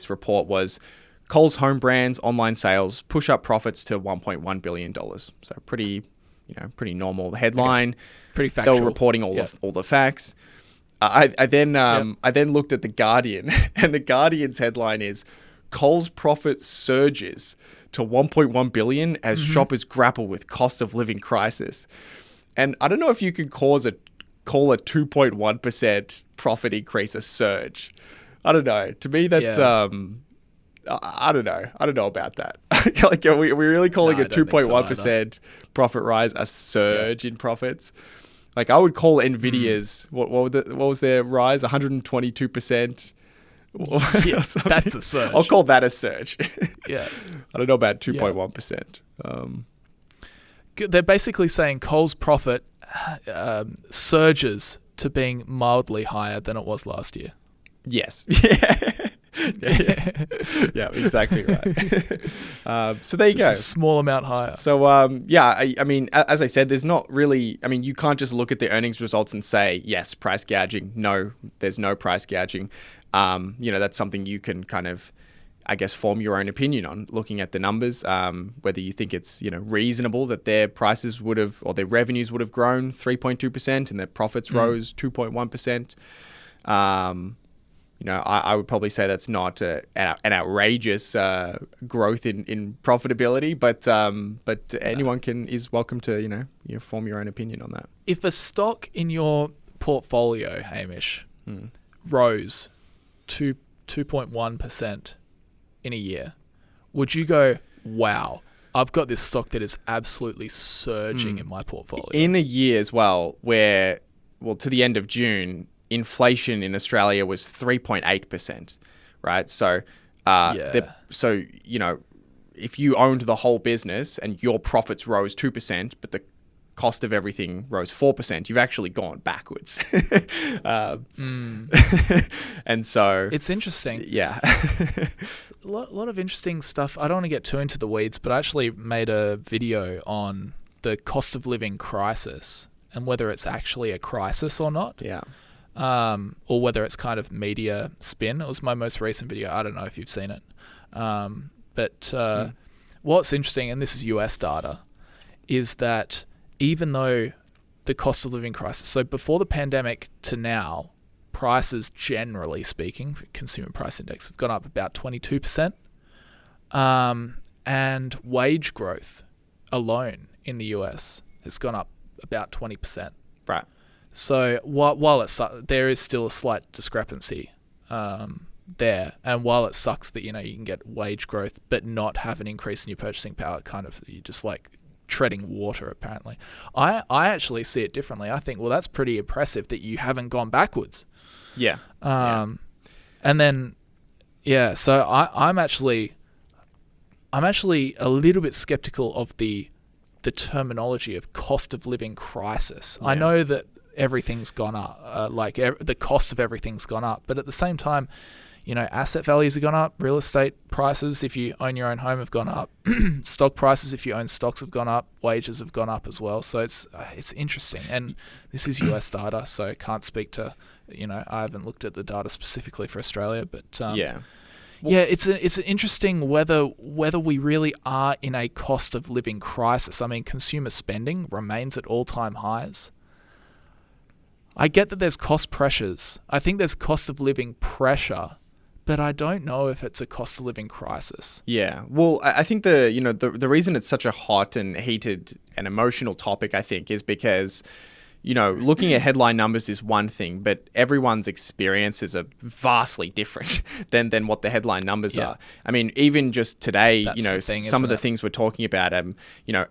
report was, Coles home brands online sales push up profits to $1.1 billion. So pretty normal headline. Okay. Pretty factual. They were reporting all the facts. I then looked at The Guardian, and The Guardian's headline is, Coles profit surges to $1.1 billion as shoppers grapple with cost of living crisis. And I don't know if you could call a 2.1% profit increase a surge. I don't know. To me, that's I don't know about that. Like, are we really calling a 2.1% profit rise a surge in profits? Like I would call Nvidia's what was their rise? 122%. Yeah, that's a surge. I'll call that a surge. Yeah. I don't know about 2.1%. They're basically saying Coles profit surges to being mildly higher than it was last year. Yes. Yeah, exactly right. So there you go. It's a small amount higher. So I mean, as I said, there's not really. I mean, you can't just look at the earnings results and say yes, price gouging. No, there's no price gouging. That's something you can kind of, I guess, form your own opinion on looking at the numbers. Whether you think it's reasonable that their prices would have or their revenues would have grown 3.2% and their profits rose 2.1%. I would probably say that's not an outrageous growth in profitability, but anyone is welcome to form your own opinion on that. If a stock in your portfolio, Hamish, rose 2.1% in a year, would you go, wow, I've got this stock that is absolutely surging in my portfolio? In a year as well, to the end of June, inflation in Australia was 3.8%, right? So, if you owned the whole business and your profits rose 2%, but the cost of everything rose 4%, you've actually gone backwards. And so it's interesting. Yeah. A lot of interesting stuff. I don't want to get too into the weeds, but I actually made a video on the cost of living crisis and whether it's actually a crisis or not. Yeah. Or whether it's kind of media spin. It was my most recent video. I don't know if you've seen it. But what's interesting, and this is US data, is that even though the cost of living crisis, so before the pandemic to now, prices, generally speaking, consumer price index, have gone up about 22%. And wage growth alone in the US has gone up about 20%. Right. So while there is still a slight discrepancy there, and while it sucks that you can get wage growth but not have an increase in your purchasing power, kind of you're just like treading water apparently. I actually see it differently. I think, well, that's pretty impressive that you haven't gone backwards. Yeah. And then so I'm actually a little bit skeptical of the terminology of cost of living crisis. Yeah. I know that everything's gone up, the cost of everything's gone up, but at the same time, asset values have gone up, real estate prices, if you own your own home, have gone up, stock prices, if you own stocks, have gone up, wages have gone up as well. So it's interesting, and this is US data, so I can't speak to, I haven't looked at the data specifically for Australia, but it's an interesting whether we really are in a cost of living crisis. I mean, consumer spending remains at all-time highs. I get that there's cost pressures. I think there's cost of living pressure, but I don't know if it's a cost of living crisis. Yeah. Well, I think the reason it's such a hot and heated and emotional topic, I think, is because looking at headline numbers is one thing, but everyone's experiences are vastly different than what the headline numbers are. I mean, even just today, some of the things we're talking about,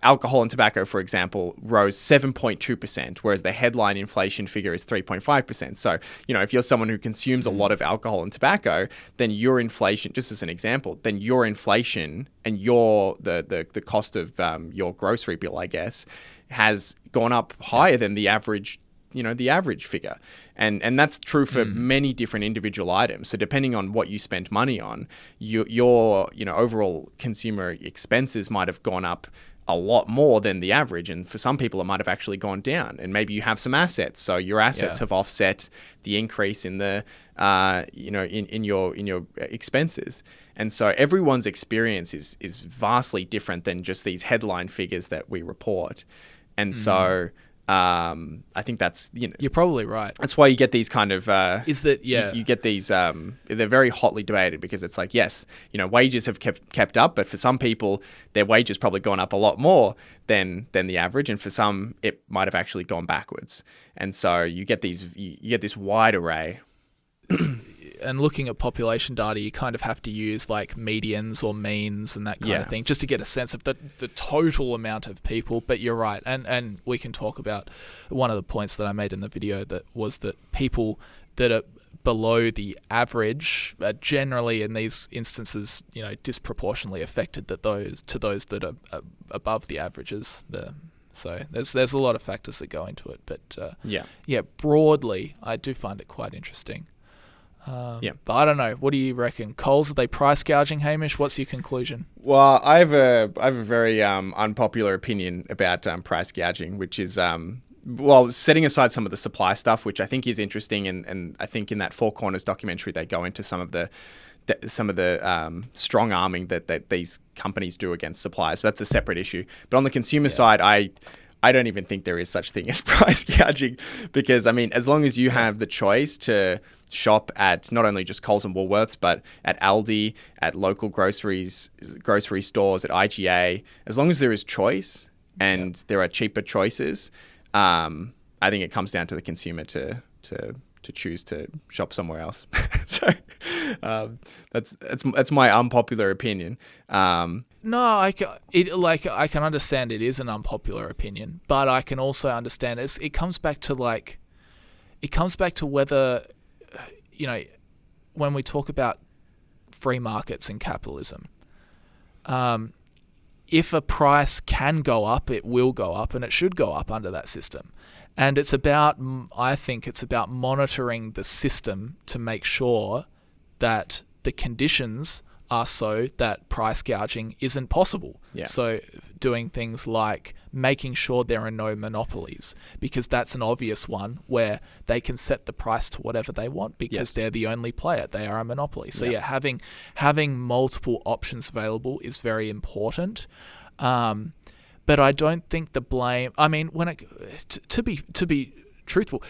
alcohol and tobacco, for example, rose 7.2%, whereas the headline inflation figure is 3.5%. So, if you're someone who consumes a lot of alcohol and tobacco, then your inflation, just as an example, then your inflation and the cost of your grocery bill, I guess, has gone up higher than the average, the average figure. And that's true for many different individual items. So depending on what you spent money on, your overall consumer expenses might have gone up a lot more than the average. And for some people, it might have actually gone down. And maybe you have some assets. So your assets have offset the increase in the, in your expenses. And so everyone's experience is vastly different than just these headline figures that we report. And so I think that's, you're probably right. That's why you get these kind of, you get these, they're very hotly debated because it's like, yes, wages have kept up, but for some people, their wages probably gone up a lot more than the average. And for some, it might have actually gone backwards. And so you get this wide array. and looking at population data, you kind of have to use like medians or means and that kind of thing just to get a sense of the total amount of people. But you're right, and we can talk about one of the points that I made in the video, that was that people that are below the average are generally in these instances, disproportionately affected to those that are above the averages. So there's a lot of factors that go into it, but broadly, I do find it quite interesting. But I don't know. What do you reckon? Coles, are they price gouging, Hamish? What's your conclusion? Well, I have a very unpopular opinion about price gouging, which is setting aside some of the supply stuff, which I think is interesting, and I think in that Four Corners documentary they go into some of the strong arming that these companies do against suppliers. But that's a separate issue. But on the consumer side, I don't even think there is such thing as price gouging, because I mean, as long as you have the choice to shop at not only just Coles and Woolworths, but at Aldi, at local grocery stores, at IGA, as long as there is choice and there are cheaper choices, I think it comes down to the consumer to choose to shop somewhere else. So that's my unpopular opinion. No, I can understand it is an unpopular opinion, but I can also understand it comes back to whether, when we talk about free markets and capitalism, if a price can go up, it will go up, and it should go up under that system. And I think it's about monitoring the system to make sure that the conditions are so that price gouging isn't possible. Yeah. So doing things like making sure there are no monopolies, because that's an obvious one where they can set the price to whatever they want because they're the only player. They are a monopoly. So having multiple options available is very important. But I don't think the blame. I mean, to be truthful,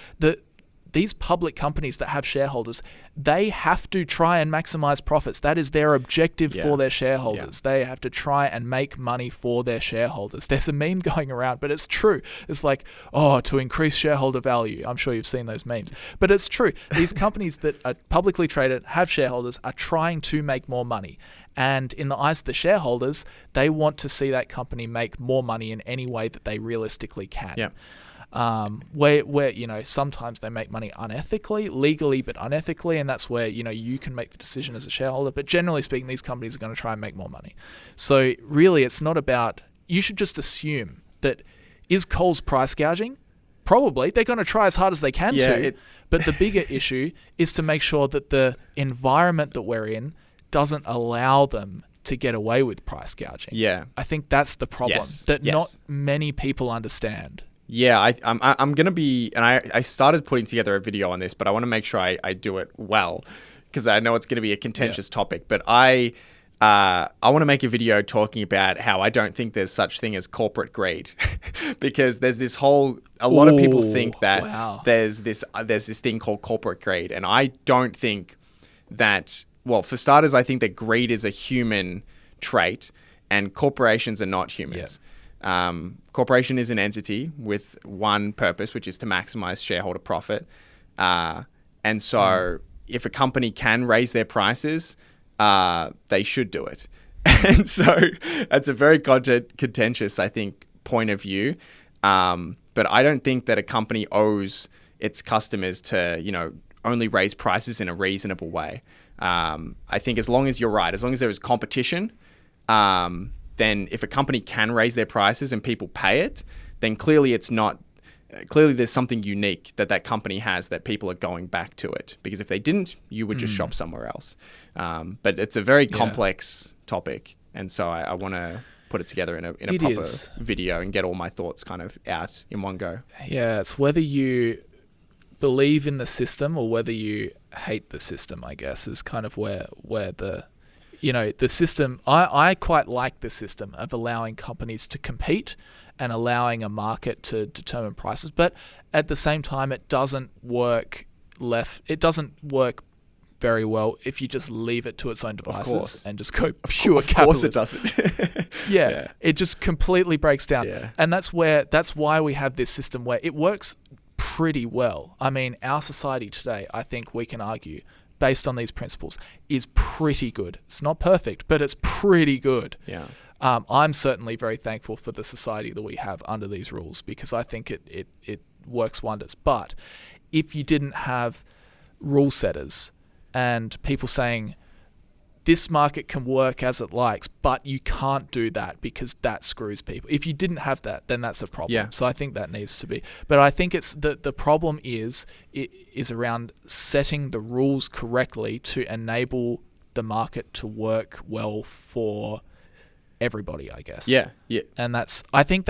these public companies that have shareholders, they have to try and maximize profits. That is their objective for their shareholders. Yeah. They have to try and make money for their shareholders. There's a meme going around, but it's true. It's like, to increase shareholder value. I'm sure you've seen those memes. But it's true. These companies that are publicly traded, have shareholders, are trying to make more money. And in the eyes of the shareholders, they want to see that company make more money in any way that they realistically can. Yeah. Where sometimes they make money unethically, legally but unethically, and that's where you can make the decision as a shareholder. But generally speaking, these companies are going to try and make more money. So really, it's not about. You should just assume that is Coles price gouging? Probably. They're going to try as hard as they can but the bigger issue is to make sure that the environment that we're in doesn't allow them to get away with price gouging. Yeah, I think that's the problem not many people understand. Yeah, I'm going to be, and I started putting together a video on this, but I want to make sure I do it well, because I know it's going to be a contentious topic. But I want to make a video talking about how I don't think there's such thing as corporate greed, because there's this a lot of people think that there's this thing called corporate greed, and I don't think that. Well, for starters, I think that greed is a human trait, and corporations are not humans. Yeah. Corporation is an entity with one purpose, which is to maximize shareholder profit. And so if a company can raise their prices, they should do it. And so that's a very contentious, I think, point of view. But I don't think that a company owes its customers to, only raise prices in a reasonable way. I think as long as you're right, as long as there is competition, then if a company can raise their prices and people pay it, then clearly there's something unique that company has that people are going back to it. Because if they didn't, you would just shop somewhere else. But it's a very complex topic. And so I want to put it together in a proper video and get all my thoughts kind of out in one go. Yeah, it's whether you believe in the system or whether you hate the system, I guess, is kind of where the system, I quite like the system of allowing companies to compete and allowing a market to determine prices. But at the same time, it doesn't work very well if you just leave it to its own devices and just go pure capitalism. Of course it doesn't. Yeah, it just completely breaks down. Yeah. And that's why we have this system where it works pretty well. I mean, our society today, I think we can argue, based on these principles is pretty good. It's not perfect, but it's pretty good. Yeah. I'm certainly very thankful for the society that we have under these rules, because I think it works wonders. But if you didn't have rule setters and people saying this market can work as it likes, but you can't do that because that screws people. If you didn't have that, then that's a problem. Yeah. So I think that needs to be. But I think it's the problem is around setting the rules correctly to enable the market to work well for everybody, I guess. Yeah. Yeah. And I think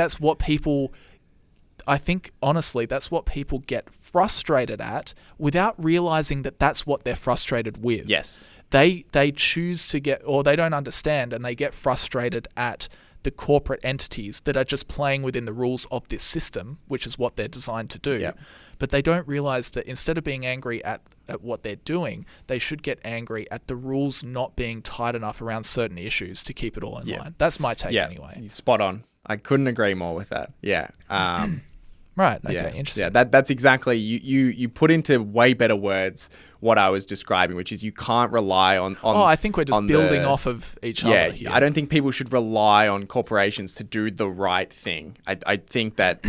honestly, that's what people get frustrated at without realizing that that's what they're frustrated with. Yes. They choose to get, or they don't understand, and they get frustrated at the corporate entities that are just playing within the rules of this system, which is what they're designed to do. Yep. But they don't realize that instead of being angry at what they're doing, they should get angry at the rules not being tight enough around certain issues to keep it all in line. That's my take anyway. Spot on. I couldn't agree more with that. Yeah. Right. Okay. Interesting. Yeah. That's exactly, you put into way better words what I was describing, which is you can't rely on I think we're just building off of each other here. I don't think people should rely on corporations to do the right thing. I think that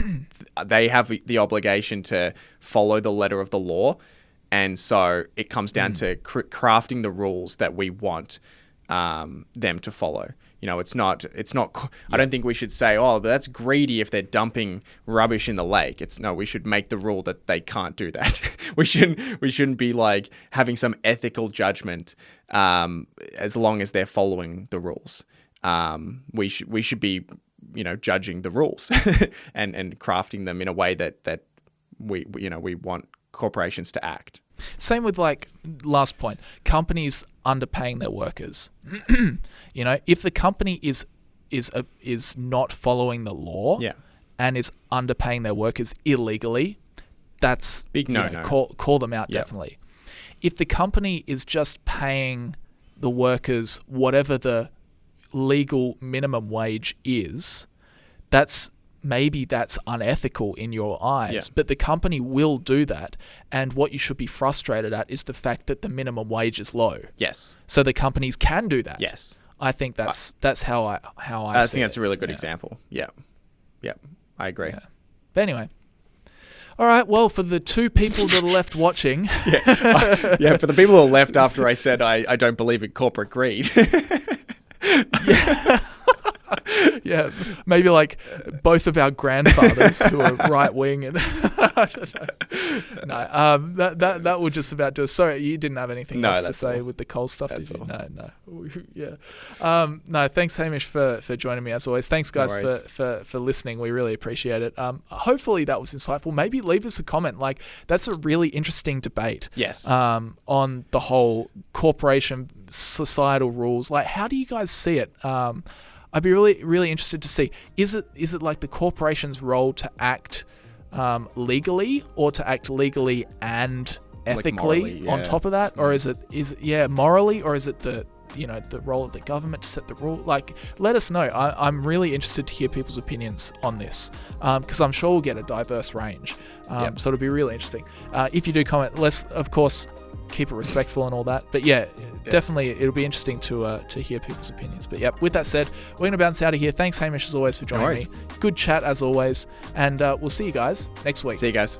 they have the obligation to follow the letter of the law, and so it comes down to crafting the rules that we want them to follow. It's not. I don't think we should say, but that's greedy if they're dumping rubbish in the lake. We should make the rule that they can't do that. we shouldn't be like having some ethical judgment as long as they're following the rules. We should be, judging the rules and crafting them in a way that we want corporations to act. Same with last point, companies underpaying their workers. If the company is not following the law and is underpaying their workers illegally, that's big no. Call them out definitely. If the company is just paying the workers whatever the legal minimum wage is, maybe that's unethical in your eyes, but the company will do that. And what you should be frustrated at is the fact that the minimum wage is low. Yes. So the companies can do that. Yes. I think that's how I think that's a really good example. Yeah. Yeah. I agree. Yeah. But anyway. All right. Well, for the two people that are left watching. For the people who are left after I said I don't believe in corporate greed. Yeah, maybe both of our grandfathers who are right wing, and I don't know. No, that would just about do it. Sorry, you didn't have anything else to say with the coal stuff, did you? No. Yeah. No. Thanks, Hamish, for joining me as always. Thanks, guys, for listening. We really appreciate it. Hopefully that was insightful. Maybe leave us a comment. That's a really interesting debate. Yes. On the whole corporation societal rules. How do you guys see it? I'd be really, really interested to see, is it like the corporation's role to act legally, or to act legally and ethically morally, on top of that? Or is it morally, or is it the role of the government to set the rule? Let us know. I'm really interested to hear people's opinions on this, because I'm sure we'll get a diverse range. So it'll be really interesting. If you do comment, let's, of course, keep it respectful and all that. But definitely it'll be interesting to hear people's opinions. But with that said, we're going to bounce out of here. Thanks, Hamish, as always, for joining me. Good chat as always. And we'll see you guys next week. See you guys.